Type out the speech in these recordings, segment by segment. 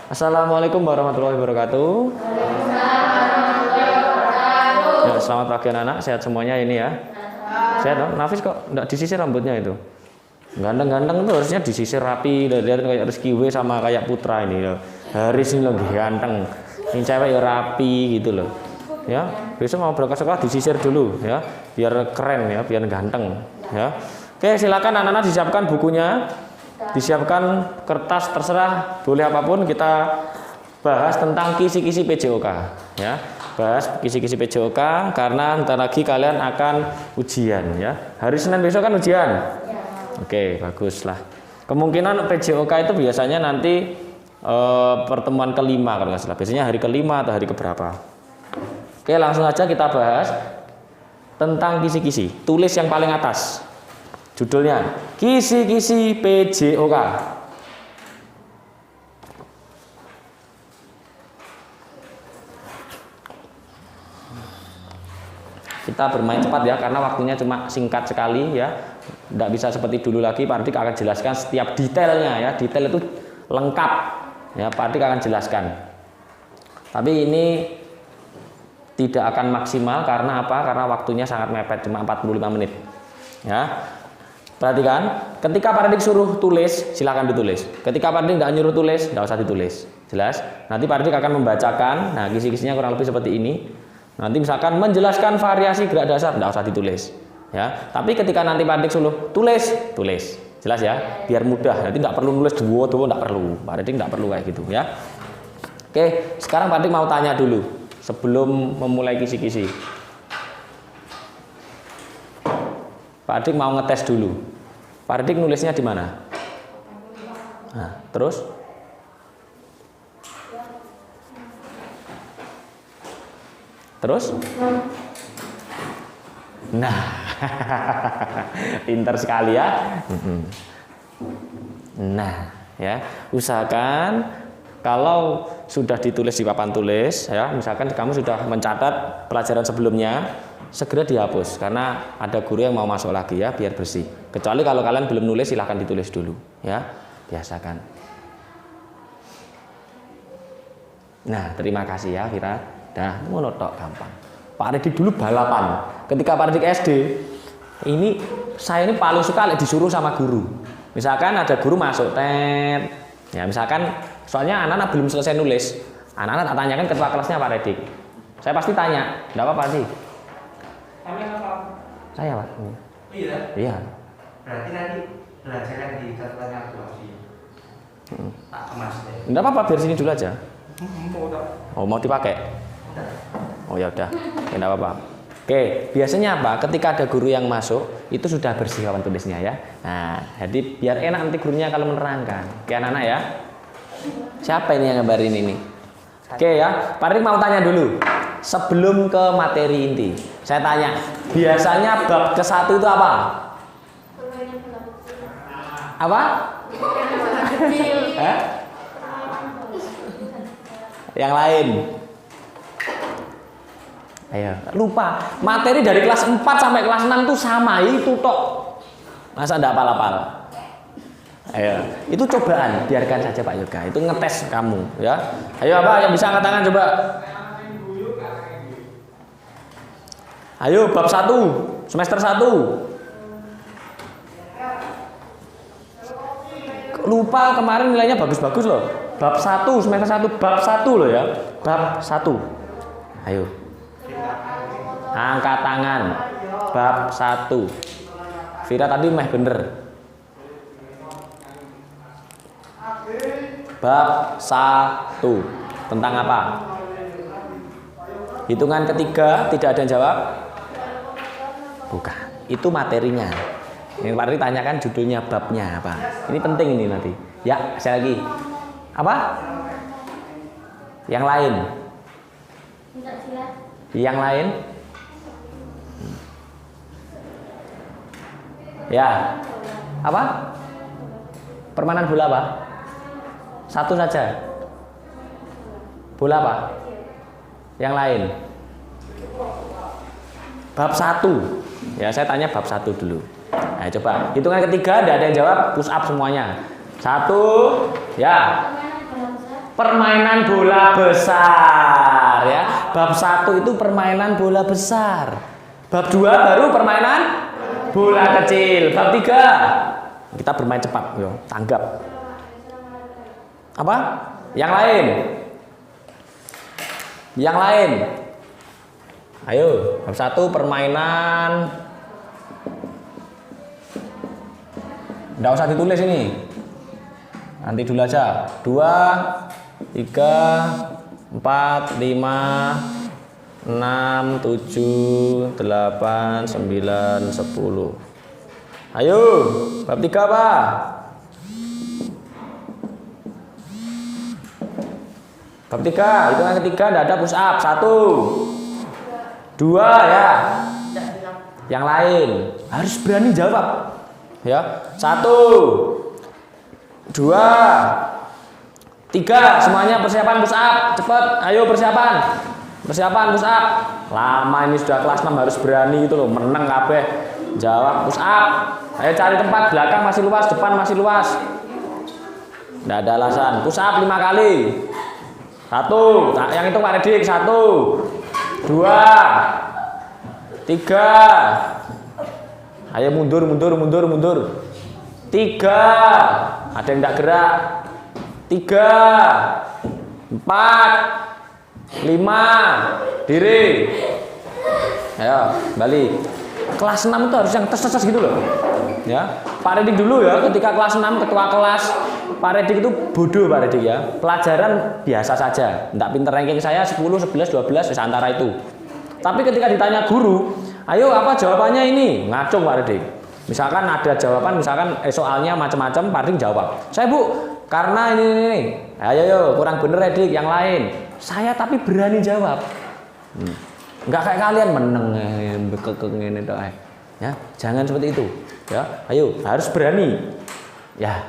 Assalamualaikum warahmatullahi wabarakatuh. Ya, selamat pagi anak-anak, sehat semuanya ini ya. Sehat dong? Nafis kok enggak disisir rambutnya itu? Ganteng-ganteng tuh harusnya disisir rapi, lihat kayak Rizky W sama kayak Putra ini loh. Haris ini lagi ganteng. Ini cewek ya rapi gitu loh. Ya, besok mau berangkat sekolah disisir dulu ya, biar keren ya, biar ganteng ya. Oke, silakan anak-anak disiapkan bukunya. Disiapkan kertas, terserah, boleh apapun. Kita bahas tentang kisi-kisi PJOK ya. Bahas kisi-kisi PJOK karena ntar lagi kalian akan ujian ya. Hari Senin besok kan ujian. Oke, bagus lah. Kemungkinan PJOK itu biasanya nanti pertemuan kelima kalau nggak salah. Biasanya hari kelima atau hari keberapa. Oke, langsung aja kita bahas tentang kisi-kisi. Tulis yang paling atas. Judulnya kisi-kisi PJOK. Kita bermain cepat ya karena waktunya cuma singkat sekali ya. Tidak bisa seperti dulu lagi. Pak Ardik akan jelaskan setiap detailnya ya. Detail itu lengkap ya. Pak Ardik akan jelaskan. Tapi ini tidak akan maksimal karena apa? Karena waktunya sangat mepet, cuma 45 menit. Ya. Perhatikan, ketika Pak Ardik suruh tulis, silakan ditulis. Ketika Pak Ardik nggak nyuruh tulis, nggak usah ditulis. Jelas? Nanti Pak Ardik akan membacakan. Nah, kisi-kisinya kurang lebih seperti ini. Nanti misalkan menjelaskan variasi gerak dasar, nggak usah ditulis. Ya. Tapi ketika nanti Pak Ardik suruh tulis, tulis. Jelas ya? Biar mudah. Nanti nggak perlu nulis dua, nggak perlu. Pak Ardik nggak perlu kayak gitu ya. Oke, sekarang Pak Ardik mau tanya dulu sebelum memulai kisi-kisi. Pak Ardik mau ngetes dulu. Pak Ardik nulisnya di mana? Nah, terus? Terus? Nah, pintar sekali ya. Nah, ya, usahakan kalau sudah ditulis di papan tulis, ya, misalkan kamu sudah mencatat pelajaran sebelumnya, segera dihapus karena ada guru yang mau masuk lagi ya, biar bersih. Kecuali kalau kalian belum nulis, silahkan ditulis dulu ya, biasakan. Nah, terima kasih ya Vira. Dah, ngono tok gampang. Pak Ardik dulu balapan. Ketika Pak Ardik SD, ini saya ini paling suka disuruh sama guru. Misalkan ada guru masuk tet, ya misalkan soalnya anak-anak belum selesai nulis, anak-anak tak tanyakan ketua kelasnya Pak Ardik. Saya pasti tanya, enggak apa-apa sih. Saya Pak. Iya. Iya. Berarti nanti belajar di catatan kalkulasi. Tak kemas deh. Enggak apa-apa, biar sini dulu aja. Mau Oh, mau dipakai? Oh ya udah, ya enggak apa-apa. Oke, biasanya apa? Ketika ada guru yang masuk, itu sudah bersih papan tulisnya ya. Nah, jadi biar enak nanti gurunya kalau menerangkan. Oke anak-anak ya. Siapa ini yang ngabarin ini? Oke ya, Pak Ardik mau tanya dulu. Sebelum ke materi inti, saya tanya, biasanya bab ke-1 itu apa? Apa? Yang lain? Ayo, lupa. Materi dari kelas 4 sampai kelas 6 itu sama, itu tok. Masa enggak hafal-hafal? Ayo, itu cobaan, biarkan saja Pak Yoga. Itu ngetes kamu, ya. Ayo apa yang bisa angkat tangan coba? Ayo bab 1, semester 1. Lupa kemarin nilainya bagus-bagus loh. Bab 1, semester 1, bab 1 loh ya. Bab 1. Ayo. Angkat tangan. Bab 1. Vira tadi meh bener. Bab 1 tentang apa? Hitungan ketiga, tidak ada yang jawab? Bukan, itu materinya. Yang Pak Ardik tanyakan judulnya, babnya apa? Ini penting ini nanti. Ya, saya lagi. Apa? Yang lain? Yang lain? Ya. Apa? Permainan bola apa? Satu saja. Bola apa? Yang lain? Bab 1. Ya, saya tanya bab 1 dulu. Nah, coba. Hitungan ketiga, tidak ada yang jawab, push up semuanya. 1. Ya. permainan bola besar ya. Bab 1 itu permainan bola besar. Bab 2 baru permainan bola kecil. Bab 3 kita bermain cepat, yo, tanggap. Apa? Yang lain. Yang lain. Ayo, bab 1 permainan. Nggak usah ditulis ini. Nanti dulu aja. 2, 3, 4, 5, 6, 7, 8, 9, 10. Ayo, bab 3 apa? Bab 3, itu yang ketiga, tidak ada push up. 1, 2 ya. Yang lain harus berani jawab. Ya, 1, 2, 3, semuanya persiapan push up, cepet, ayo persiapan push up. Lama ini sudah kelas 6 harus berani gitu loh, menang kabeh. Jawab push up. Ayo cari tempat, belakang masih luas, depan masih luas. Nggak ada alasan. Push up 5 kali. 1, yang itu Pak Redik. 1, 2, 3. Ayo mundur. 3. Ada yang tidak gerak. 3, 4, 5. Diri. Ayo, balik. Kelas 6 itu harus yang tes gitu loh. Ya. Pak Redik dulu ya, ketika kelas 6 ketua kelas. Pak Redik itu bodoh Pak Redik ya. Pelajaran biasa saja. Enggak pinter ranking saya 10, 11, 12 antara itu. Tapi ketika ditanya guru, ayo apa jawabannya ini? Ngacung Pak Redik. Misalkan ada jawaban, misalkan soalnya macam-macam, Pak Redik jawab. Saya Bu, karena ini. Ayo kurang bener Redik, yang lain. Saya tapi berani jawab. Enggak kayak kalian meneng ngene tok ae. Ya, jangan seperti itu. Ya, ayo harus berani. Ya.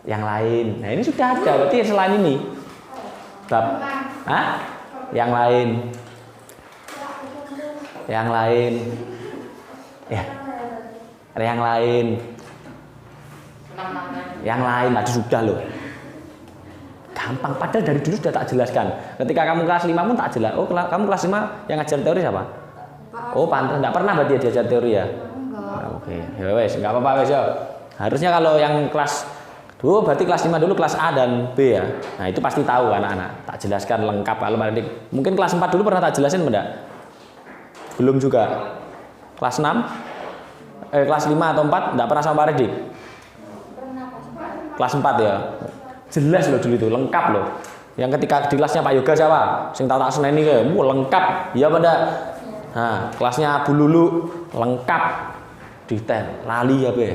Yang lain. Nah, ini sudah ada, berarti selain ini. Bab. Hah? Yang lain. Yang lain. Ya. Ada yang lain. Yang lain tadi sudah loh. Gampang, padahal dari dulu sudah tak jelaskan. Ketika kamu kelas 5 pun tak jelas. Oh, kamu kelas 5 yang ngajar teori siapa? Oh, pantas enggak pernah berarti dia diajar teori ya? Enggak. Oke. Ya wes, enggak apa-apa wes ya. Harusnya kalau yang kelas berarti kelas 5 dulu kelas A dan B ya. Nah, itu pasti tahu anak-anak. Tak jelaskan lengkap kalau mungkin kelas 4 dulu pernah tak jelasin enggak? Belum juga. Kelas 6 kelas 5 atau 4 enggak pernah sama Pak Redik? Kelas 4 ya. Jelas loh dulu itu, lengkap loh. Yang ketika di kelasnya Pak Yoga siapa? Sing tahu tak seneni ke, lengkap. Ya pada. Nah, kelasnya Bu Lulu lengkap. Detail, lali ya, Be.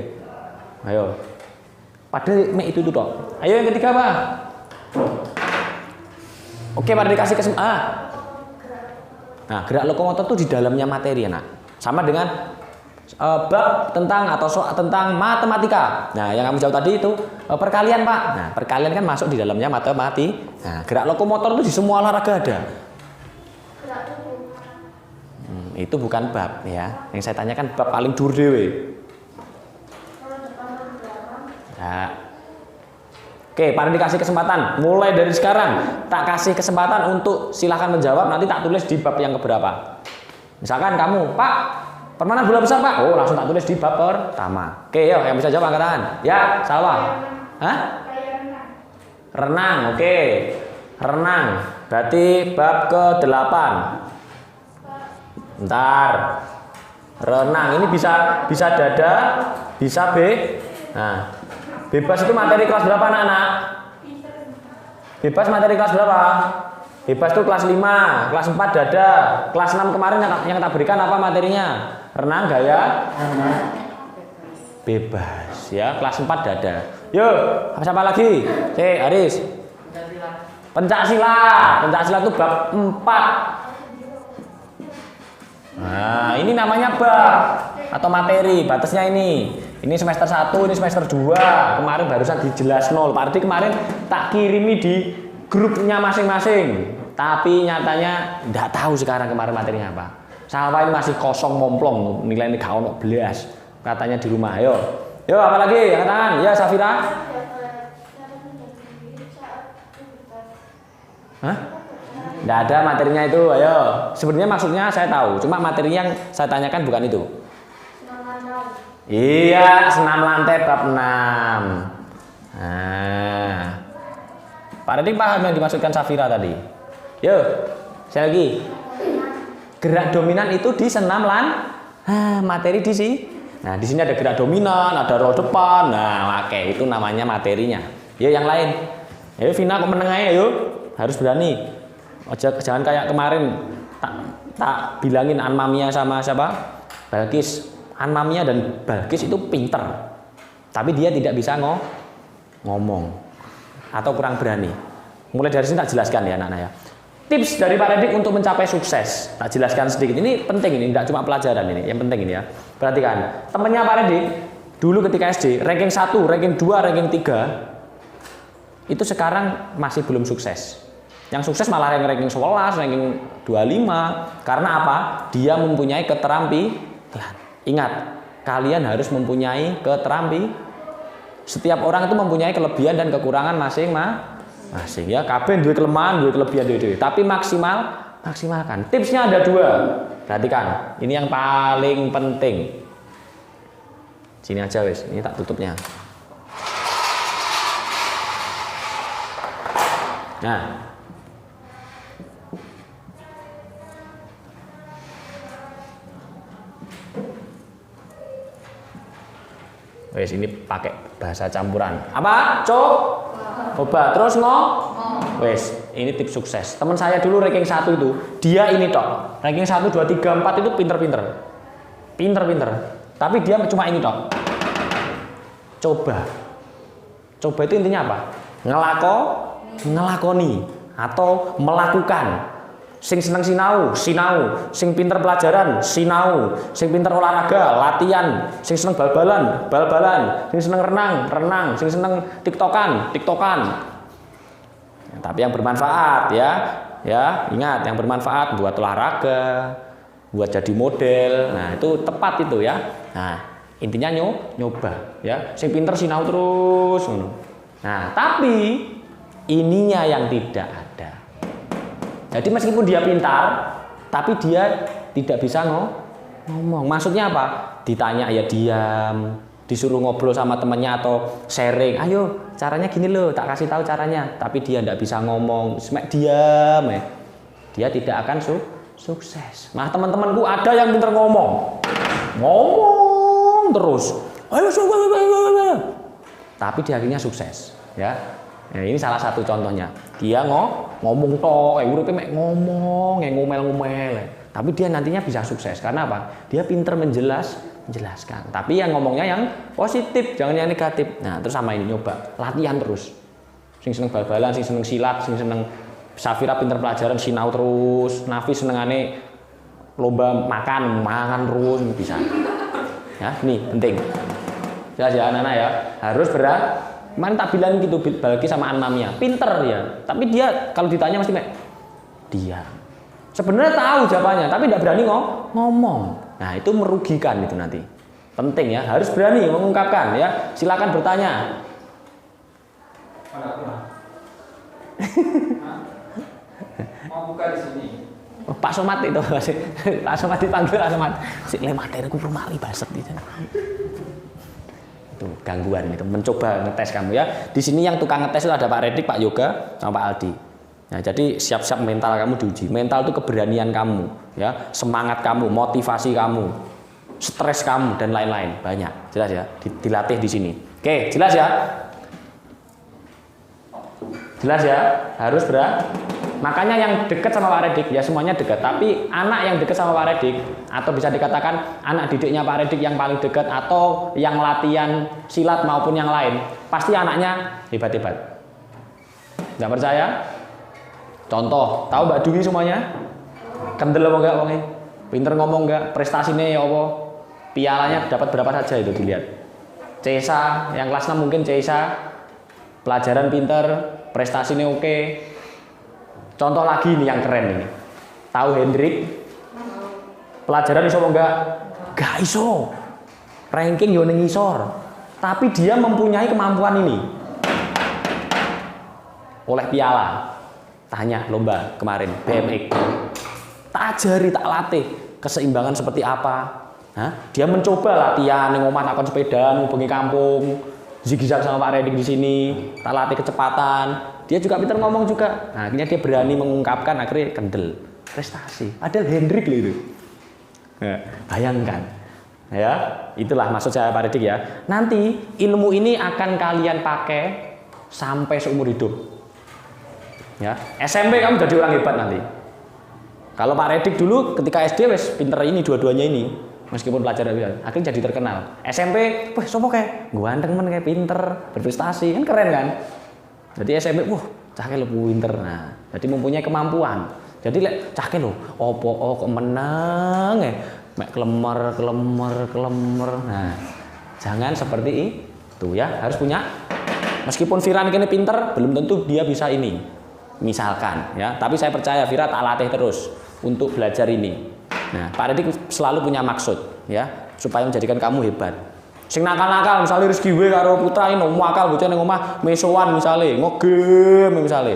Ayo. Padahal itu toh. Ayo yang ketiga apa? Oke, Pak dikasih kesempatan. Nah, gerak lokomotor itu di dalamnya materi ya, nak. Sama dengan bab tentang atau soal tentang matematika. Nah, yang kamu jawab tadi itu perkalian, Pak. Nah, perkalian kan masuk di dalamnya matematika. Nah, gerak lokomotor itu di semua olahraga ada. Itu bukan bab ya. Yang saya tanyakan bab paling dur dewe. Nah. Oke, Pak dikasih kesempatan. Mulai dari sekarang tak kasih kesempatan untuk silahkan menjawab. Nanti tak tulis di bab yang keberapa. Misalkan kamu, Pak, permainan bola besar Pak. Oh, langsung tak tulis di bab pertama. Oke, yuk yang bisa jawab angkat tangan. Ya, salah. Hah? Renang, oke. Renang. Berarti bab ke-8. Bentar. Renang ini bisa dada, bisa B. Nah, bebas itu materi kelas berapa anak-anak? Bebas materi kelas berapa? Bebas itu kelas 5, kelas 4 dada. Kelas 6 kemarin yang tak berikan apa materinya? Renang gaya bebas ya, kelas 4 dada. Yuk, siapa lagi? Aris. Pencaksilat. Pencaksilat itu bab 4. Nah, ini namanya bab atau materi, batasnya ini. Ini semester 1, ini semester 2. Kemarin barusan dijelas 0. Berarti kemarin tak kirimi di grupnya masing-masing. Tapi nyatanya enggak tahu sekarang kemarin materinya apa. Salwa ini masih kosong momplong, nilainya gak ono belas. Katanya di rumah. Yo, apa lagi? Angkat tangan. Ya, Safira. Hah? Nggak ada materinya itu, ayo. Sebenarnya maksudnya saya tahu, cuma materi yang saya tanyakan bukan itu. Iya, senam lantai bab 6. Nah, Pak Redik paham yang dimaksudkan Safira tadi? Yuk, saya lagi. Gerak dominan itu di senam materi di sini. Nah, di sini ada gerak dominan, ada roll depan. Nah, oke, itu namanya materinya. Yuk, yang lain. Ayo, Vina, kok menengah ya, yuk. Harus berani. Jangan kayak kemarin tak bilangin Anmamia sama siapa? Balkis. Anmamia dan Balkis itu pinter. Tapi dia tidak bisa ngomong atau kurang berani. Mulai dari sini tak jelaskan ya anak-anak ya. Tips dari Pak Redik untuk mencapai sukses. Tak jelaskan sedikit. Ini penting ini, tidak cuma pelajaran ini. Yang penting ini ya. Perhatikan. Temannya Pak Redik dulu ketika SD, ranking 1, ranking 2, ranking 3 itu sekarang masih belum sukses. Yang sukses malah ranking 11, ranking 25. Karena apa? Dia mempunyai keterampilan. Ingat, kalian harus mempunyai keterampilan. Setiap orang itu mempunyai kelebihan dan kekurangan masing-masing ya. Kabeh duwe kelemahan, duwe kelebihan duwe. Tapi maksimalkan. Tipsnya ada 2. Perhatikan, ini yang paling penting. Sini aja wes, ini tak tutupnya. Nah, wes ini pakai bahasa campuran. Apa? Coba. Terus wes, ini tips sukses. Teman saya dulu ranking 1 itu, dia ini tok. Ranking 1, 2, 3, 4 itu pinter-pinter. Tapi dia cuma ini tok. Coba itu intinya apa? Ngelakoni atau melakukan. Sing seneng sinau, sing pinter pelajaran, sinau, sing pinter olahraga, latihan, sing seneng bal-balan, sing seneng renang, sing seneng tiktokan. Ya, tapi yang bermanfaat ya. Ya, ingat yang bermanfaat buat olahraga, buat jadi model. Nah, itu tepat itu ya. Nah, intinya nyoba ya. Sing pinter sinau terus. Nah, tapi ininya yang tidak ada. Jadi meskipun dia pintar, tapi dia tidak bisa ngomong. Maksudnya apa? Ditanya ya diam, disuruh ngobrol sama temannya atau sharing. Ayo, caranya gini loh, tak kasih tahu caranya. Tapi dia tidak bisa ngomong, diam ya. Dia tidak akan sukses. Nah, teman-temanku ada yang pintar ngomong terus. Ayo, tapi dia akhirnya sukses, ya. Nah, ini salah satu contohnya. Dia ngomong tok, uripe mek ngomong, ngomel-ngomel. Tapi dia nantinya bisa sukses karena apa? Dia pinter menjelaskan. Tapi yang ngomongnya yang positif, jangan yang negatif. Nah, terus sama ini nyoba, latihan terus. Sing seneng bal-balan, sing seneng silat, sing seneng Safira pinter pelajaran, sinau terus. Nafis senengane lomba makan terus bisa. Ya, ini penting. Jelas ya anak-anak ya, harus berat. Kemarin tak bilang gitu Balkis sama Anmamia, pinter dia, tapi dia kalau ditanya mesti dia. Sebenarnya tahu jawabannya, tapi tidak berani ngomong. Nah, itu merugikan itu nanti. Penting ya, harus berani mengungkapkan ya. Silakan bertanya. Mau buka di sini. Pak Somad itu, Pak Somad dipanggil Pak Somad. Si materi ku rumali baset di sana. Itu gangguan itu, mencoba ngetes kamu ya. Di sini yang tukang ngetes itu ada Pak Redik, Pak Yoga, sama Pak Aldi. Nah, jadi siap-siap mental kamu diuji. Mental itu keberanian kamu, ya, semangat kamu, motivasi kamu, stres kamu dan lain-lain banyak. Jelas ya, dilatih di sini. Oke, jelas ya. Jelas ya, harus Makanya yang dekat sama Pak Redik ya semuanya dekat. Tapi anak yang dekat sama Pak Redik atau bisa dikatakan anak didiknya Pak Redik yang paling dekat atau yang latihan silat maupun yang lain, pasti anaknya hebat-hebat. Nggak percaya? Contoh, tahu Mbak Dwi semuanya? Kendel apa enggak wongnya? Pinter ngomong enggak? Prestasinya ya apa? Pialanya dapat berapa saja itu dilihat. Cesa, yang kelas 6 mungkin Cesa. Pelajaran pinter, prestasinya oke. Contoh lagi nih yang keren ini. Tahu Hendrik? Pelajaran iso apa enggak? Gak iso. Ranking yo ning ngisor. Tapi dia mempunyai kemampuan ini. Oleh piala. Tanya lomba kemarin BMX. Tak ajari, tak latih keseimbangan seperti apa. Dia mencoba latihan ning omah takon sepeda bengi kampung, zigzag sama Pak Redik di sini, tak latih kecepatan. Dia juga pintar ngomong juga. Nah, akhirnya dia berani mengungkapkan, akhirnya kendel. Prestasi. Padahal Hendrik loh itu. Nah, bayangkan. Ya, itulah maksud saya Pak Redik ya. Nanti ilmu ini akan kalian pakai sampai seumur hidup. Ya, SMP kamu jadi orang hebat nanti. Kalau Pak Redik dulu ketika SD wes pinter ini dua-duanya ini, meskipun pelajar akhirnya jadi terkenal. SMP, wah sopo kayak ganteng men kayak pinter, berprestasi kan keren kan. Jadi SMP, wah cahke lo pinter. Nah, jadi mempunyai kemampuan. Jadi lek cahke lo, opo kok menang ya, mek klemer. Nah, jangan seperti itu ya, harus punya. Meskipun Vira ini pinter, belum tentu dia bisa ini. Misalkan ya, tapi saya percaya Vira tak latih terus untuk belajar ini. Nah, Pak Redik selalu punya maksud ya, supaya menjadikan kamu hebat. Sing nakal-nakal misalnya Rizky W karo Putra ini nakal bocah ning omah mesowan misalnya, ngegame misalnya.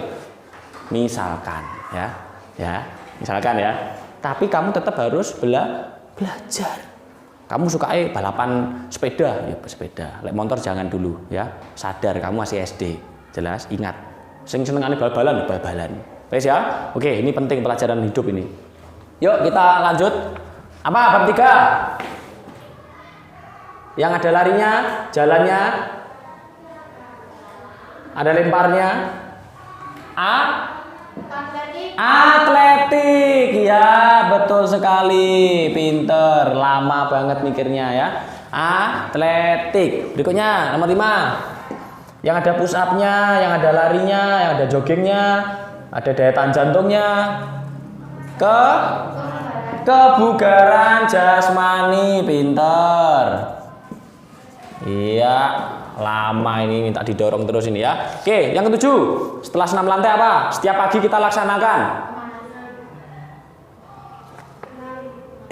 Misalkan ya, misalkan ya. Tapi kamu tetap harus belajar. Kamu suka balapan sepeda, ya sepeda. Lek motor jangan dulu ya. Sadar kamu masih SD. Jelas, ingat. Sing senengane bal-balan. Wes ya? Oke, ini penting pelajaran hidup ini. Yuk kita lanjut. Apa bab 3? Yang ada larinya, jalannya, ada lemparnya. Atletik. Ya, betul sekali. Pinter, lama banget mikirnya ya. Atletik. Berikutnya nomor 5. Yang ada push up-nya, yang ada larinya, yang ada joggingnya, ada daya tahan jantungnya. Kebugaran jasmani, pinter. Iya, lama ini minta didorong terus ini ya. Oke, yang ke-7. Setelah senam lantai apa? Setiap pagi kita laksanakan.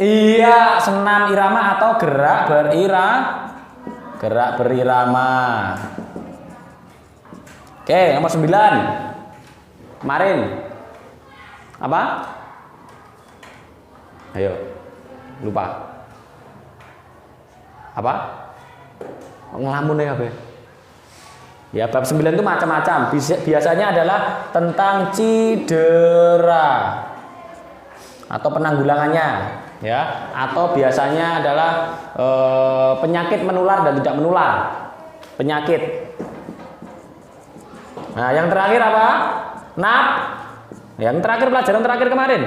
Iya, senam irama atau gerak berirama. Oke, nomor 9. Kemarin apa? Ayo, lupa. Apa? Ngelamun ya kabeh. Ya, bab 9 itu macam-macam. Biasanya adalah tentang cedera atau penanggulangannya, ya. Atau biasanya adalah penyakit menular dan tidak menular. Penyakit. Nah, yang terakhir apa? Yang terakhir pelajaran terakhir kemarin.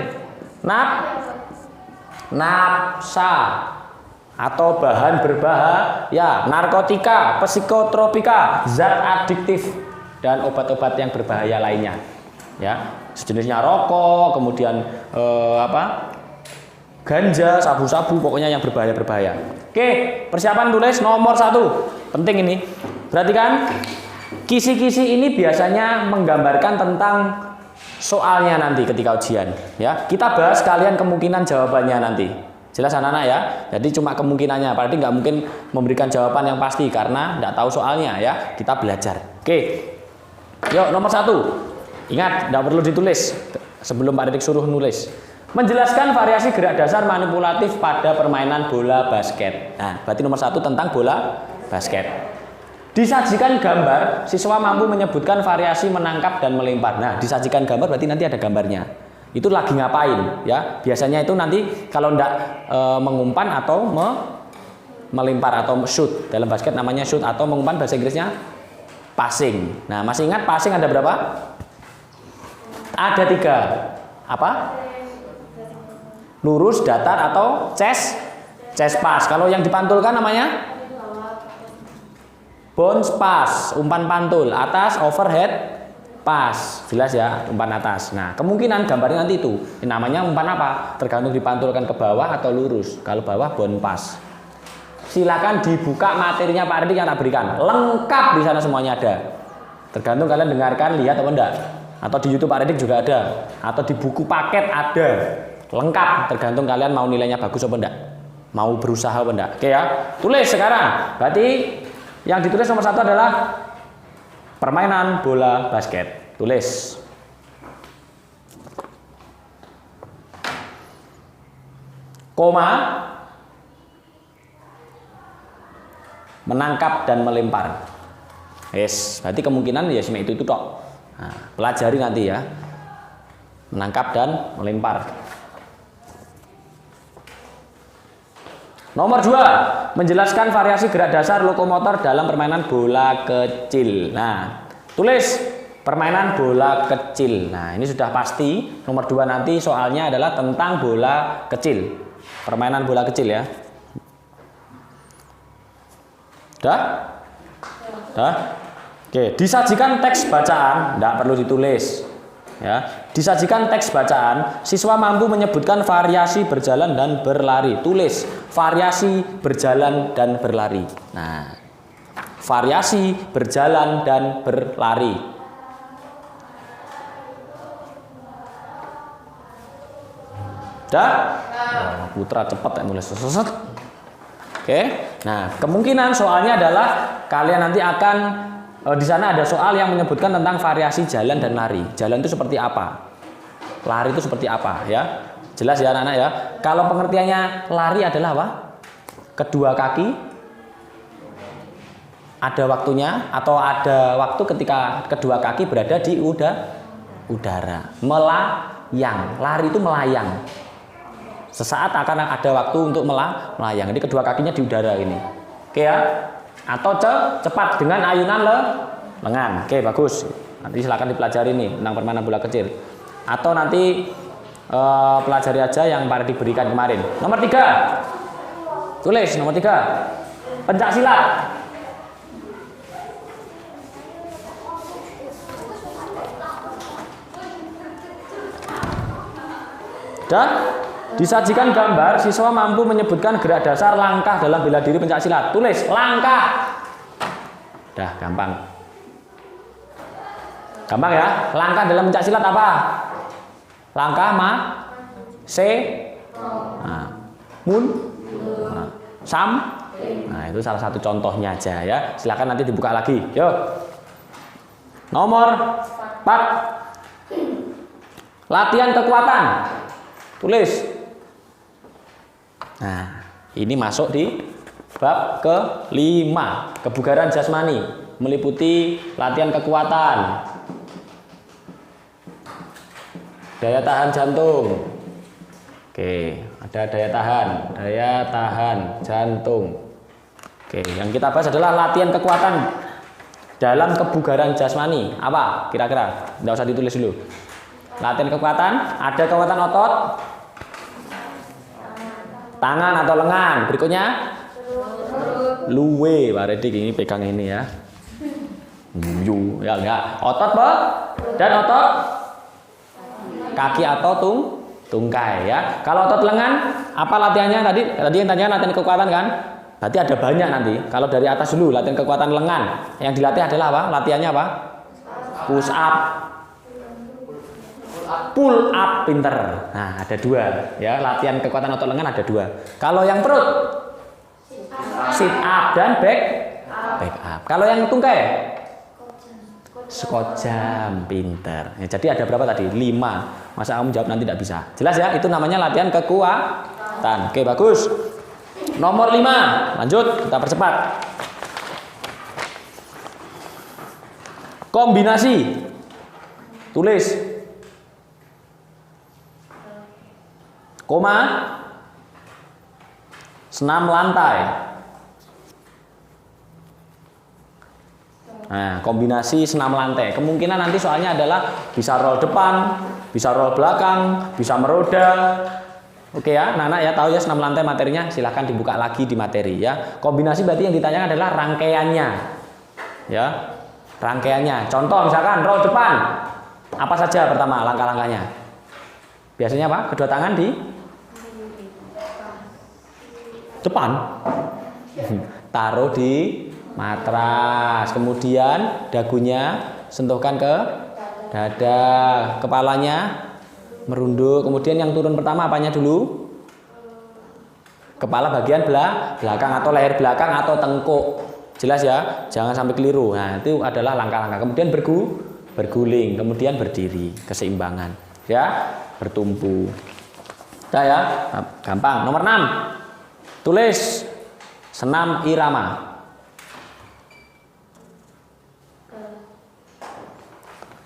Nafsa atau bahan berbahaya, narkotika, psikotropika, zat adiktif dan obat-obat yang berbahaya lainnya. Ya, sejenisnya rokok, kemudian ganja, sabu-sabu, pokoknya yang berbahaya. Oke, persiapan tulis nomor 1. Penting ini. Perhatikan. Kisi-kisi ini biasanya menggambarkan tentang soalnya nanti ketika ujian. Ya, kita bahas kalian kemungkinan jawabannya nanti. Jelas anak-anak ya. Jadi cuma kemungkinannya. Berarti nggak mungkin memberikan jawaban yang pasti karena nggak tahu soalnya ya. Kita belajar. Oke. Yuk nomor 1. Ingat, nggak perlu ditulis sebelum Pak Redik suruh nulis. Menjelaskan variasi gerak dasar manipulatif pada permainan bola basket. Nah, berarti nomor 1 tentang bola basket. Disajikan gambar, siswa mampu menyebutkan variasi menangkap dan melempar. Nah, disajikan gambar berarti nanti ada gambarnya. Itu lagi ngapain ya? Biasanya itu nanti kalau ndak mengumpan atau melempar atau shoot. Dalam basket namanya shoot atau mengumpan bahasa Inggrisnya passing. Nah, masih ingat passing ada berapa? Ada 3. Apa? Lurus, datar atau chest pass. Kalau yang dipantulkan namanya bounce pass, umpan pantul, atas overhead pass, jelas ya, umpan atas. Nah, kemungkinan gambarnya nanti itu, namanya umpan apa? Tergantung dipantulkan ke bawah atau lurus. Kalau bawah bounce pass. Silakan dibuka materinya Pak Redik yang tak berikan, lengkap di sana semuanya ada. Tergantung kalian dengarkan, lihat atau enggak. Atau di YouTube Pak Redik juga ada, atau di buku paket ada, lengkap. Tergantung kalian mau nilainya bagus atau enggak, mau berusaha atau enggak. Oke ya, tulis sekarang. Berarti yang ditulis nomor 1 adalah permainan bola basket. Tulis. koma, menangkap dan melempar. Yes, berarti kemungkinan ya cuma itu tok. Nah, pelajari nanti ya. Menangkap dan melempar. Nomor 2, menjelaskan variasi gerak dasar lokomotor dalam permainan bola kecil. Nah, tulis permainan bola kecil. Nah, ini sudah pasti. Nomor 2 nanti soalnya adalah tentang bola kecil. Permainan bola kecil ya. Dah? Dah? Oke, disajikan teks bacaan, tidak perlu ditulis. Ya, disajikan teks bacaan, siswa mampu menyebutkan variasi berjalan dan berlari. Tulis variasi berjalan dan berlari. Nah, variasi berjalan dan berlari. Dah? Oh, Putra cepat ya nulis. Oke. Nah, kemungkinan soalnya adalah kalian nanti akan di sana ada soal yang menyebutkan tentang variasi jalan dan lari. Jalan itu seperti apa? Lari itu seperti apa ya? Jelas ya anak-anak ya. Kalau pengertiannya lari adalah apa? Kedua kaki ada waktunya atau ada waktu ketika kedua kaki berada di udara. Melayang. Lari itu melayang. Sesaat akan ada waktu untuk melayang. Jadi kedua kakinya di udara ini. Oke ya? Atau cepat dengan ayunan lengan. Oke, bagus. Nanti silakan dipelajari nih tentang permainan bola kecil. Atau nanti pelajari aja yang pada diberikan kemarin. Nomor 3. Tulis nomor 3. Pencak silat. Dan disajikan gambar, siswa mampu menyebutkan gerak dasar langkah dalam bela diri pencak silat. Tulis langkah. Dah, gampang. Gampang ya. Langkah dalam pencak silat apa? Langkah mun, sam. Nah, itu salah satu contohnya aja ya. Silakan nanti dibuka lagi. Yuk. Nomor 4. Latihan kekuatan. Tulis. Nah, ini masuk di bab ke-5, kebugaran jasmani, meliputi latihan kekuatan, daya tahan jantung. Oke, ada daya tahan jantung. Oke, yang kita bahas adalah latihan kekuatan dalam kebugaran jasmani. Apa kira-kira? Nggak usah ditulis dulu. Latihan kekuatan, ada kekuatan otot, tangan atau lengan. Berikutnya luwe, Pak Redik ini pegang ini ya. Ya enggak. Otot dan otot kaki atau tungkai ya. Kalau otot lengan apa latihannya tadi? Tadi yang tanya latihan kekuatan kan? Berarti ada banyak nanti. Kalau dari atas dulu latihan kekuatan lengan. Yang dilatih adalah apa? Latihannya apa? Push up. Pull up, pinter. Nah, ada 2 ya. Latihan kekuatan otot lengan ada 2. Kalau yang perut sit up dan back up. Kalau yang tungkai squat jump, pinter. Ya, jadi ada berapa tadi? 5. Masa kamu jawab nanti tidak bisa. Jelas ya, itu namanya latihan kekuatan. Oke, bagus. Nomor 5. Lanjut, kita percepat. Kombinasi. Tulis. Koma, senam lantai. Nah, kombinasi senam lantai. Kemungkinan nanti soalnya adalah bisa roll depan, bisa roll belakang, bisa meroda. Oke ya, Nana ya tahu ya senam lantai materinya. Silahkan dibuka lagi di materi ya. Kombinasi berarti yang ditanyakan adalah rangkaiannya. Ya, rangkaiannya. Contoh misalkan roll depan. Apa saja pertama langkah-langkahnya? Biasanya apa? Kedua tangan di depan, taruh di matras, kemudian dagunya sentuhkan ke dada, kepalanya merunduk, kemudian yang turun pertama apanya dulu? Kepala bagian belakang atau leher belakang atau tengkuk. Jelas ya, jangan sampai keliru. Nah, itu adalah langkah-langkah. Kemudian berguling, kemudian berdiri, keseimbangan ya, bertumpu. Udah ya, nah, gampang. Nomor 6. Tulis senam irama.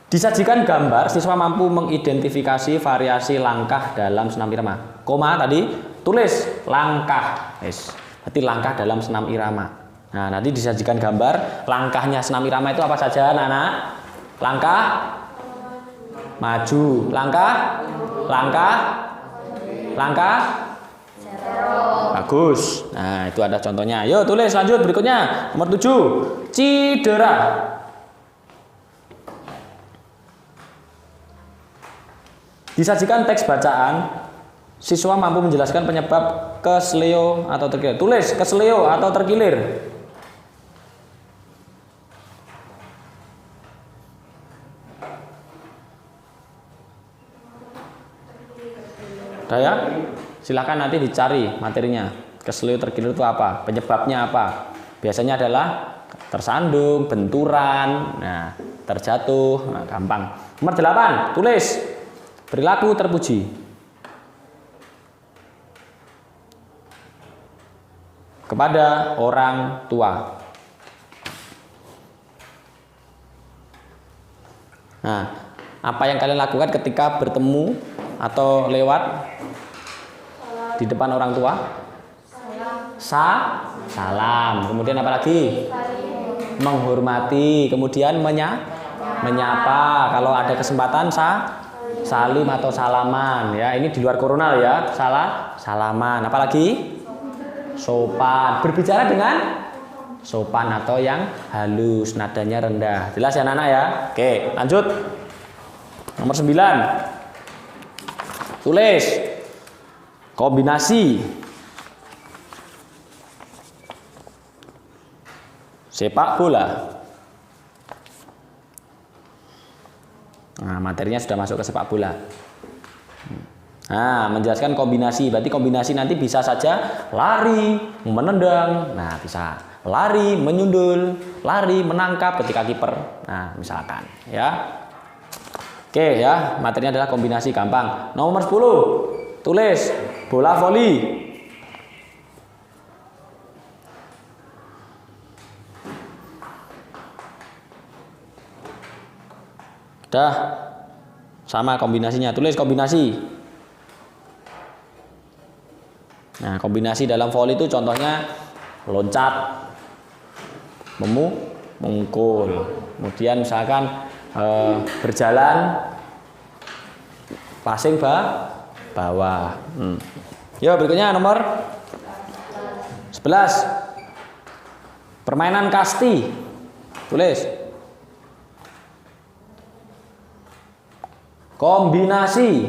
Disajikan gambar, siswa mampu mengidentifikasi variasi langkah dalam senam irama. Koma tadi, tulis langkah. Yes. Berarti langkah dalam senam irama. Nah, nanti disajikan gambar, langkahnya senam irama itu apa saja, anak-anak? Langkah maju, langkah bagus. Nah, itu ada contohnya. Yuk tulis lanjut berikutnya. Nomor 7. Cidera. Disajikan teks bacaan, siswa mampu menjelaskan penyebab kesleo atau terkilir. Tulis kesleo atau terkilir. Udah ya? Silahkan nanti dicari materinya. Kesleo terkilir itu apa? Penyebabnya apa? Biasanya adalah tersandung, benturan, nah, terjatuh, nah, gampang. Nomor 8, tulis perilaku terpuji. Kepada orang tua. Nah, apa yang kalian lakukan ketika bertemu atau lewat di depan orang tua? Salam. Kemudian apa lagi? Menghormati. Kemudian menyapa. Kalau ada kesempatan salim atau salaman. Ya, ini di luar corona ya. Salaman. Apalagi? Sopan. Berbicara dengan sopan atau yang halus, nadanya rendah. Jelas ya anak-anak ya? Oke, lanjut. Nomor 9. Tulis kombinasi sepak bola. Nah, materinya sudah masuk ke sepak bola. Nah, menjelaskan kombinasi. Berarti kombinasi nanti bisa saja lari, menendang. Nah, bisa lari, menyundul, lari, menangkap ketika kiper. Nah, misalkan ya. Oke ya, materinya adalah kombinasi, gampang. Nomor 10. Tulis bola voli. Udah sama kombinasinya, tulis kombinasi. Nah, kombinasi dalam voli itu contohnya loncat, memukul, kemudian misalkan berjalan, passing bawah. Yuk berikutnya nomor 11. Permainan kasti. Tulis kombinasi